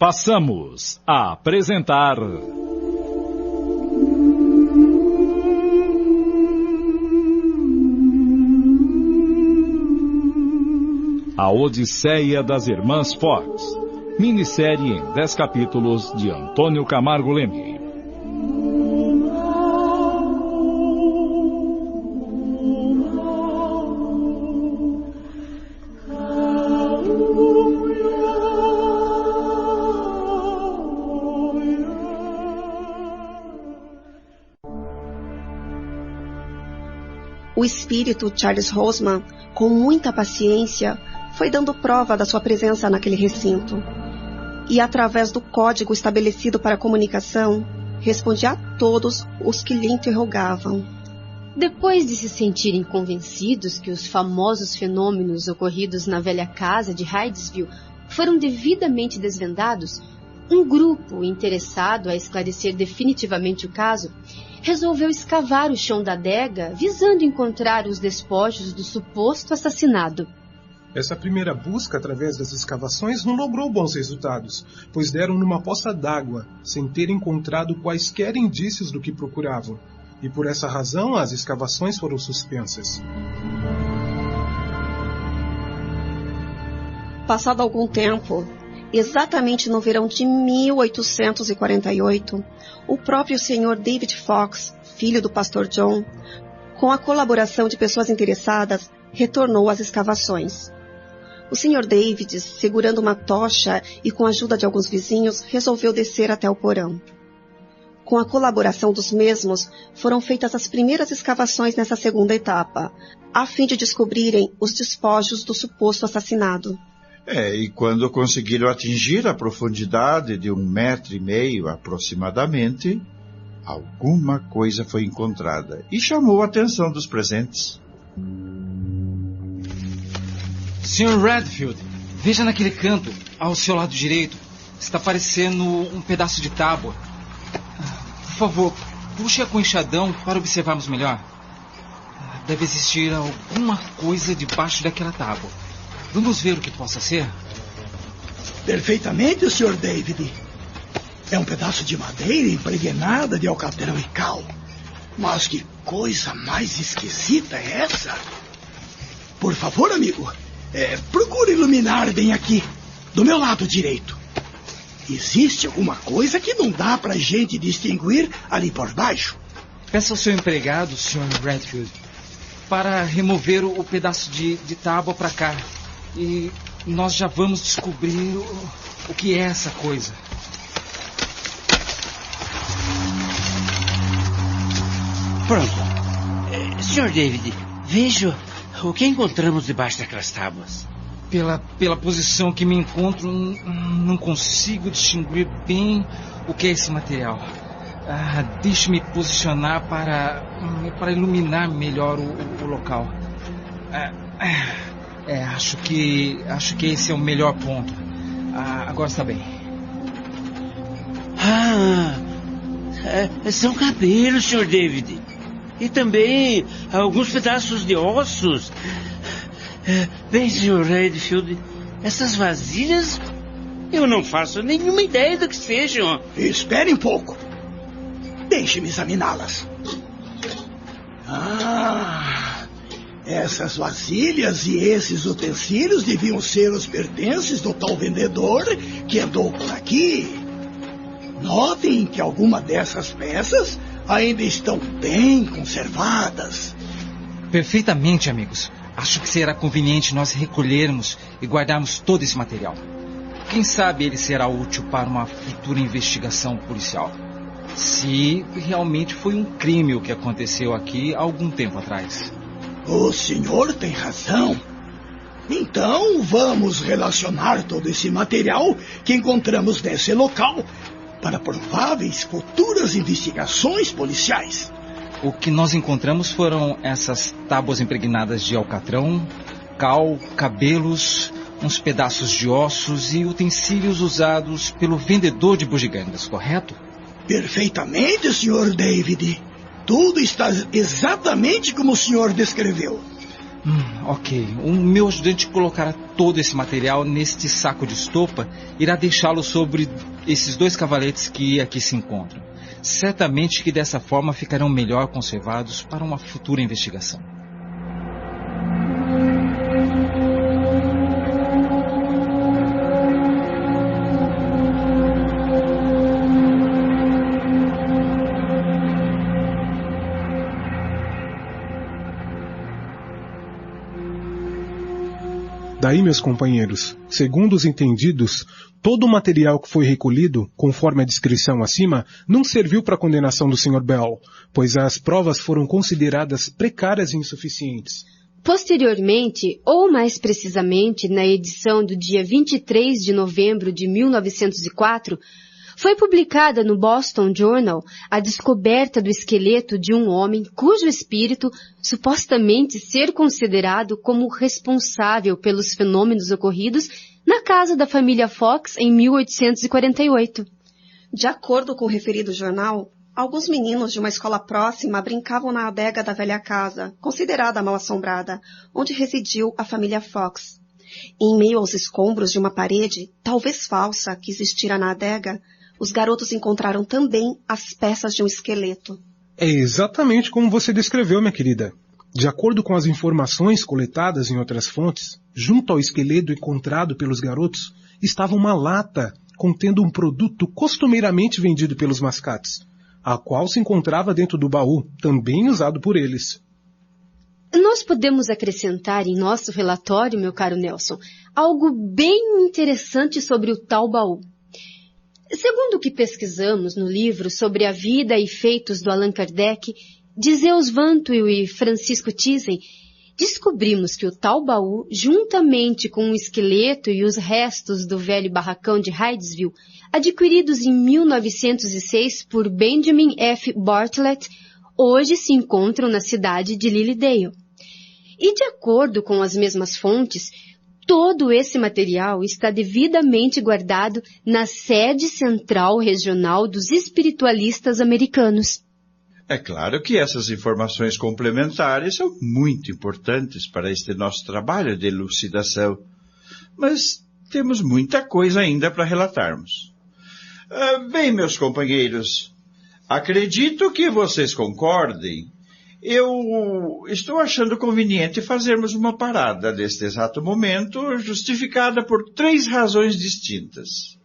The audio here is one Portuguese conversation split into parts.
Passamos a apresentar... A Odisseia das Irmãs Fox, minissérie em 10 capítulos de Antônio Camargo Leme. O espírito Charles Rosman, com muita paciência, foi dando prova da sua presença naquele recinto. E através do código estabelecido para a comunicação, respondia a todos os que lhe interrogavam. Depois de se sentirem convencidos que os famosos fenômenos ocorridos na velha casa de Hydesville foram devidamente desvendados, um grupo interessado a esclarecer definitivamente o caso resolveu escavar o chão da adega visando encontrar os despojos do suposto assassinado. Essa primeira busca através das escavações não logrou bons resultados, pois deram numa poça d'água, sem ter encontrado quaisquer indícios do que procuravam. E por essa razão as escavações foram suspensas. Passado algum tempo, exatamente no verão de 1848, o próprio Sr. David Fox, filho do pastor John, com a colaboração de pessoas interessadas, retornou às escavações. O Sr. David, segurando uma tocha e com a ajuda de alguns vizinhos, resolveu descer até o porão. Com a colaboração dos mesmos, foram feitas as primeiras escavações nessa segunda etapa, a fim de descobrirem os despojos do suposto assassinado. E quando conseguiram atingir a profundidade de 1,5 metro aproximadamente, alguma coisa foi encontrada e chamou a atenção dos presentes. Sr. Redfield, veja naquele canto, ao seu lado direito. Está parecendo um pedaço de tábua. Por favor, puxe-a com o enxadão para observarmos melhor. Deve existir alguma coisa debaixo daquela tábua. Vamos ver o que possa ser? Perfeitamente, Sr. David. É um pedaço de madeira impregnada de alcatrão e cal. Mas que coisa mais esquisita é essa? Por favor, amigo, procure iluminar bem aqui, do meu lado direito. Existe alguma coisa que não dá pra gente distinguir ali por baixo? Peça ao seu empregado, Sr. Redfield, para remover o pedaço de tábua para cá. E nós já vamos descobrir o que é essa coisa. Pronto. Sr. David, veja o que encontramos debaixo daquelas tábuas. Pela posição que me encontro, não consigo distinguir bem o que é esse material. Deixe-me posicionar para iluminar melhor o local. Acho que esse é o melhor ponto. Agora está bem. São cabelos, Sr. David. E também alguns pedaços de ossos. Bem, Sr. Redfield, essas vasilhas eu não faço nenhuma ideia do que sejam. Espere um pouco. Deixe-me examiná-las. Essas vasilhas e esses utensílios deviam ser os pertences do tal vendedor que andou por aqui. Notem que alguma dessas peças ainda estão bem conservadas. Perfeitamente, amigos. Acho que será conveniente nós recolhermos e guardarmos todo esse material. Quem sabe ele será útil para uma futura investigação policial. Se realmente foi um crime o que aconteceu aqui há algum tempo atrás. O senhor tem razão. Então vamos relacionar todo esse material que encontramos nesse local para prováveis futuras investigações policiais. O que nós encontramos foram essas tábuas impregnadas de alcatrão, cal, cabelos, uns pedaços de ossos e utensílios usados pelo vendedor de bugigangas, correto? Perfeitamente, Sr. David. Tudo está exatamente como o senhor descreveu. Ok. O meu ajudante colocará todo esse material neste saco de estopa e irá deixá-lo sobre esses 2 cavaletes que aqui se encontram. Certamente que dessa forma ficarão melhor conservados para uma futura investigação. Daí, meus companheiros, segundo os entendidos, todo o material que foi recolhido, conforme a descrição acima, não serviu para a condenação do Sr. Bell, pois as provas foram consideradas precárias e insuficientes. Posteriormente, ou mais precisamente na edição do dia 23 de novembro de 1904, foi publicada no Boston Journal a descoberta do esqueleto de um homem cujo espírito supostamente ser considerado como responsável pelos fenômenos ocorridos na casa da família Fox em 1848. De acordo com o referido jornal, alguns meninos de uma escola próxima brincavam na adega da velha casa, considerada mal-assombrada, onde residiu a família Fox. Em meio aos escombros de uma parede, talvez falsa, que existira na adega, os garotos encontraram também as peças de um esqueleto. É exatamente como você descreveu, minha querida. De acordo com as informações coletadas em outras fontes, junto ao esqueleto encontrado pelos garotos, estava uma lata contendo um produto costumeiramente vendido pelos mascates, a qual se encontrava dentro do baú, também usado por eles. Nós podemos acrescentar em nosso relatório, meu caro Nelson, algo bem interessante sobre o tal baú. Segundo o que pesquisamos no livro sobre a vida e feitos do Allan Kardec, de Zeus Vantwil e Francisco Thyssen, descobrimos que o tal baú, juntamente com o esqueleto e os restos do velho barracão de Hydesville, adquiridos em 1906 por Benjamin F. Bartlett, hoje se encontram na cidade de Lilydale. E de acordo com as mesmas fontes, todo esse material está devidamente guardado na sede central regional dos espiritualistas americanos. É claro que essas informações complementares são muito importantes para este nosso trabalho de elucidação, mas temos muita coisa ainda para relatarmos. Bem, meus companheiros, acredito que vocês concordem. Eu estou achando conveniente fazermos uma parada neste exato momento, justificada por 3 razões distintas.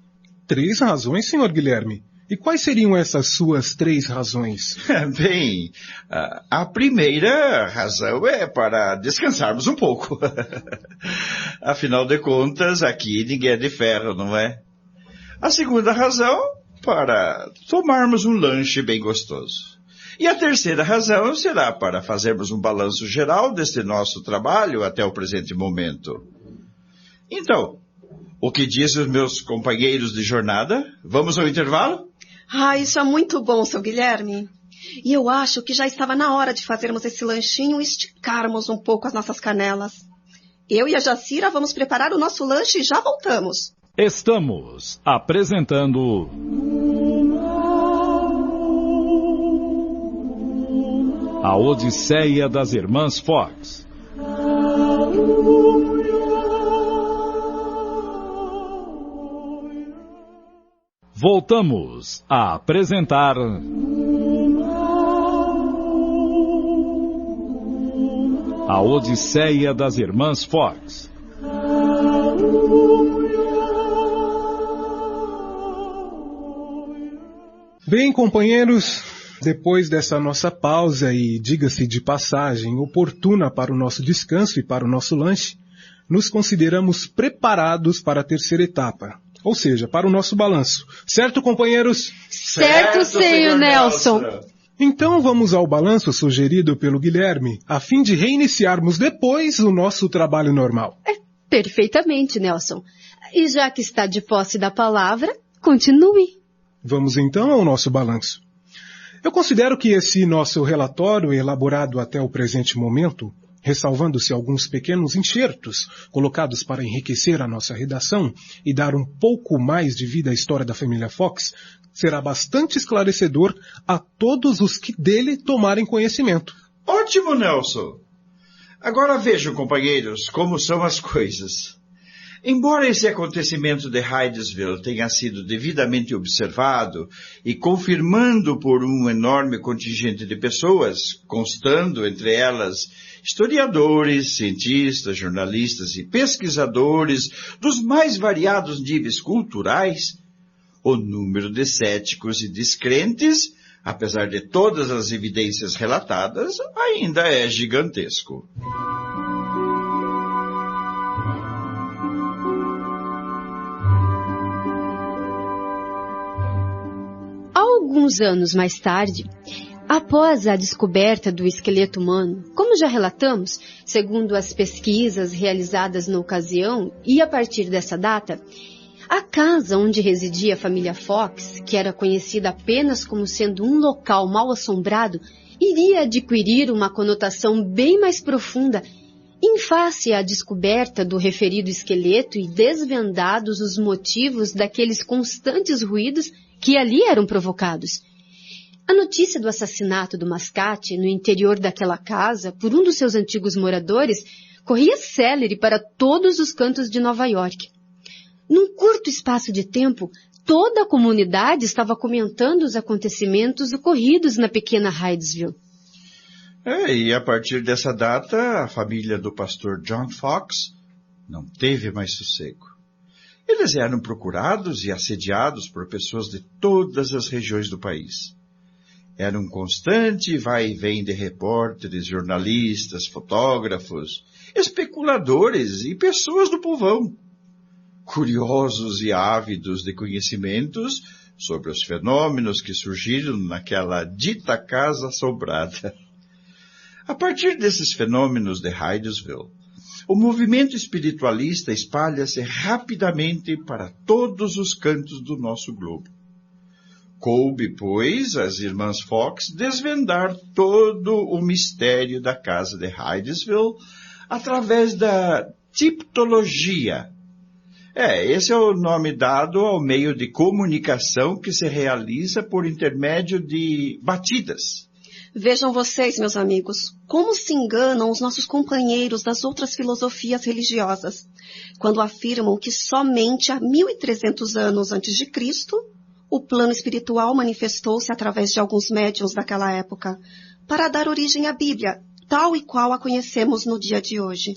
3 razões, Sr. Guilherme? E quais seriam essas suas 3 razões? Bem, a primeira razão é para descansarmos um pouco. Afinal de contas, aqui ninguém é de ferro, não é? A segunda razão, para tomarmos um lanche bem gostoso. E a terceira razão será para fazermos um balanço geral deste nosso trabalho até o presente momento. Então, o que dizem os meus companheiros de jornada? Vamos ao intervalo? Isso é muito bom, seu Guilherme. E eu acho que já estava na hora de fazermos esse lanchinho e esticarmos um pouco as nossas canelas. Eu e a Jacira vamos preparar o nosso lanche e já voltamos. Estamos apresentando A Odisseia das Irmãs Fox. Voltamos a apresentar A Odisseia das Irmãs Fox. Bem, companheiros, depois dessa nossa pausa e, diga-se de passagem, oportuna para o nosso descanso e para o nosso lanche, nos consideramos preparados para a terceira etapa, ou seja, para o nosso balanço. Certo, companheiros? Certo, senhor Nelson. Então vamos ao balanço sugerido pelo Guilherme, a fim de reiniciarmos depois o nosso trabalho normal. Perfeitamente, Nelson. E já que está de posse da palavra, continue. Vamos então ao nosso balanço. Eu considero que esse nosso relatório, elaborado até o presente momento, ressalvando-se alguns pequenos enxertos colocados para enriquecer a nossa redação e dar um pouco mais de vida à história da família Fox, será bastante esclarecedor a todos os que dele tomarem conhecimento. Ótimo, Nelson. Agora vejam, companheiros, como são as coisas. Embora esse acontecimento de Hydesville tenha sido devidamente observado e confirmando por um enorme contingente de pessoas, constando entre elas historiadores, cientistas, jornalistas e pesquisadores dos mais variados níveis culturais, o número de céticos e descrentes, apesar de todas as evidências relatadas, ainda é gigantesco. Alguns anos mais tarde, após a descoberta do esqueleto humano, como já relatamos, segundo as pesquisas realizadas na ocasião e a partir dessa data, a casa onde residia a família Fox, que era conhecida apenas como sendo um local mal assombrado, iria adquirir uma conotação bem mais profunda em face à descoberta do referido esqueleto e desvendados os motivos daqueles constantes ruídos que ali eram provocados. A notícia do assassinato do mascate no interior daquela casa por um dos seus antigos moradores corria célere para todos os cantos de Nova York. Num curto espaço de tempo, toda a comunidade estava comentando os acontecimentos ocorridos na pequena Hydesville. E a partir dessa data, a família do pastor John Fox não teve mais sossego. Eles eram procurados e assediados por pessoas de todas as regiões do país. Era um constante vai e vem de repórteres, jornalistas, fotógrafos, especuladores e pessoas do povão, curiosos e ávidos de conhecimentos sobre os fenômenos que surgiram naquela dita casa assombrada. A partir desses fenômenos de Hydesville, o movimento espiritualista espalha-se rapidamente para todos os cantos do nosso globo. Coube, pois, às irmãs Fox desvendar todo o mistério da casa de Hydesville através da tipologia. Esse é o nome dado ao meio de comunicação que se realiza por intermédio de batidas. Vejam vocês, meus amigos, como se enganam os nossos companheiros das outras filosofias religiosas, quando afirmam que somente há 1.300 anos antes de Cristo, o plano espiritual manifestou-se através de alguns médiuns daquela época, para dar origem à Bíblia, tal e qual a conhecemos no dia de hoje.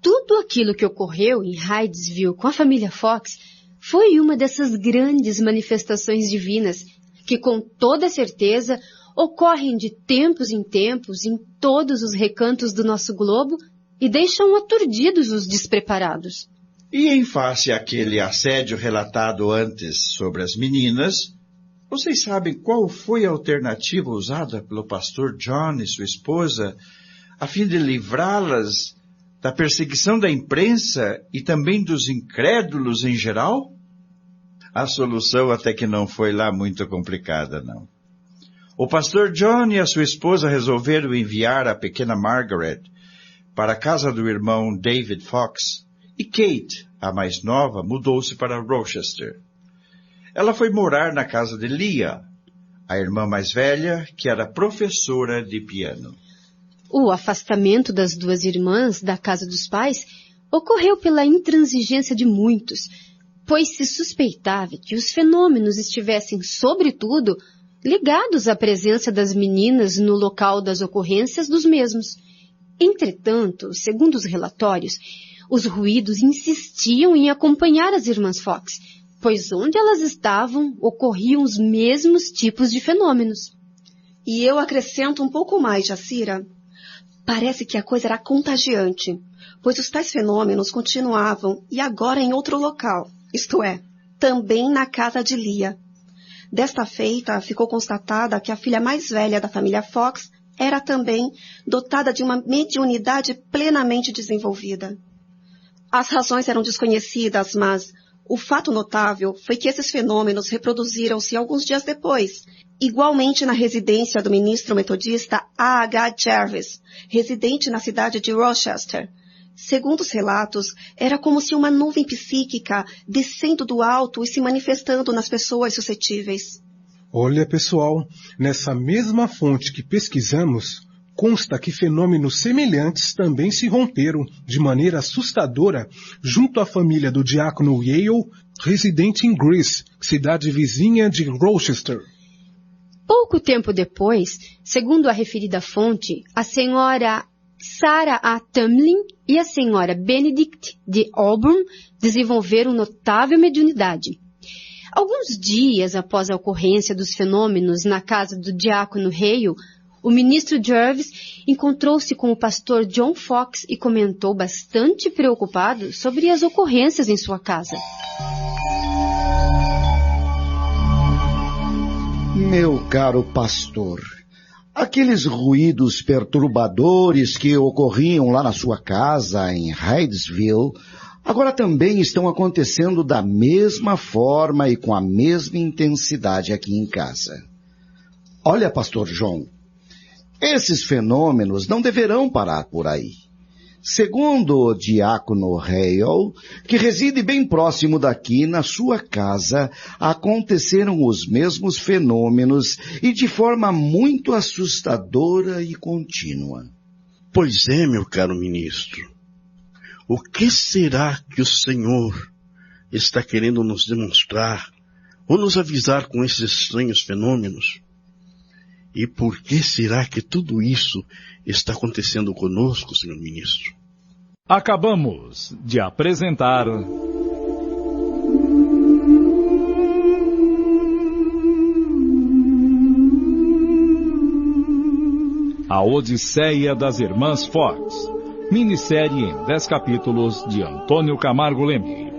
Tudo aquilo que ocorreu em Hydesville com a família Fox foi uma dessas grandes manifestações divinas que, com toda certeza, ocorrem de tempos em tempos em todos os recantos do nosso globo e deixam aturdidos os despreparados. E em face àquele assédio relatado antes sobre as meninas, vocês sabem qual foi a alternativa usada pelo pastor John e sua esposa a fim de livrá-las da perseguição da imprensa e também dos incrédulos em geral? A solução até que não foi lá muito complicada, não. O pastor John e a sua esposa resolveram enviar a pequena Margaret para a casa do irmão David Fox, e Kate, a mais nova, mudou-se para Rochester. Ela foi morar na casa de Leah, a irmã mais velha, que era professora de piano. O afastamento das duas irmãs da casa dos pais ocorreu pela intransigência de muitos, pois se suspeitava que os fenômenos estivessem, sobretudo, ligados à presença das meninas no local das ocorrências dos mesmos. Entretanto, segundo os relatórios, os ruídos insistiam em acompanhar as irmãs Fox, pois onde elas estavam ocorriam os mesmos tipos de fenômenos. E eu acrescento um pouco mais, Jacira. Parece que a coisa era contagiante, pois os tais fenômenos continuavam e agora em outro local, isto é, também na casa de Leah. Desta feita, ficou constatada que a filha mais velha da família Fox era também dotada de uma mediunidade plenamente desenvolvida. As razões eram desconhecidas, mas o fato notável foi que esses fenômenos reproduziram-se alguns dias depois, igualmente na residência do ministro metodista A.H. Jarvis, residente na cidade de Rochester. Segundo os relatos, era como se uma nuvem psíquica descendo do alto e se manifestando nas pessoas suscetíveis. Olha, pessoal, nessa mesma fonte que pesquisamos, consta que fenômenos semelhantes também se romperam de maneira assustadora junto à família do diácono Yale, residente em Greece, cidade vizinha de Rochester. Pouco tempo depois, segundo a referida fonte, a senhora Sarah A. Tamlin e a senhora Benedict de Auburn desenvolveram notável mediunidade. Alguns dias após a ocorrência dos fenômenos na casa do diácono Hale, o ministro Jervis encontrou-se com o pastor John Fox e comentou bastante preocupado sobre as ocorrências em sua casa. Meu caro pastor, aqueles ruídos perturbadores que ocorriam lá na sua casa em Hydesville agora também estão acontecendo da mesma forma e com a mesma intensidade aqui em casa. Olha, pastor John, esses fenômenos não deverão parar por aí. Segundo o diácono Hale, que reside bem próximo daqui, na sua casa, aconteceram os mesmos fenômenos e de forma muito assustadora e contínua. Pois é, meu caro ministro. O que será que o Senhor está querendo nos demonstrar ou nos avisar com esses estranhos fenômenos? E por que será que tudo isso está acontecendo conosco, senhor ministro? Acabamos de apresentar A Odisseia das Irmãs Fox, minissérie em 10 capítulos de Antônio Camargo Leme.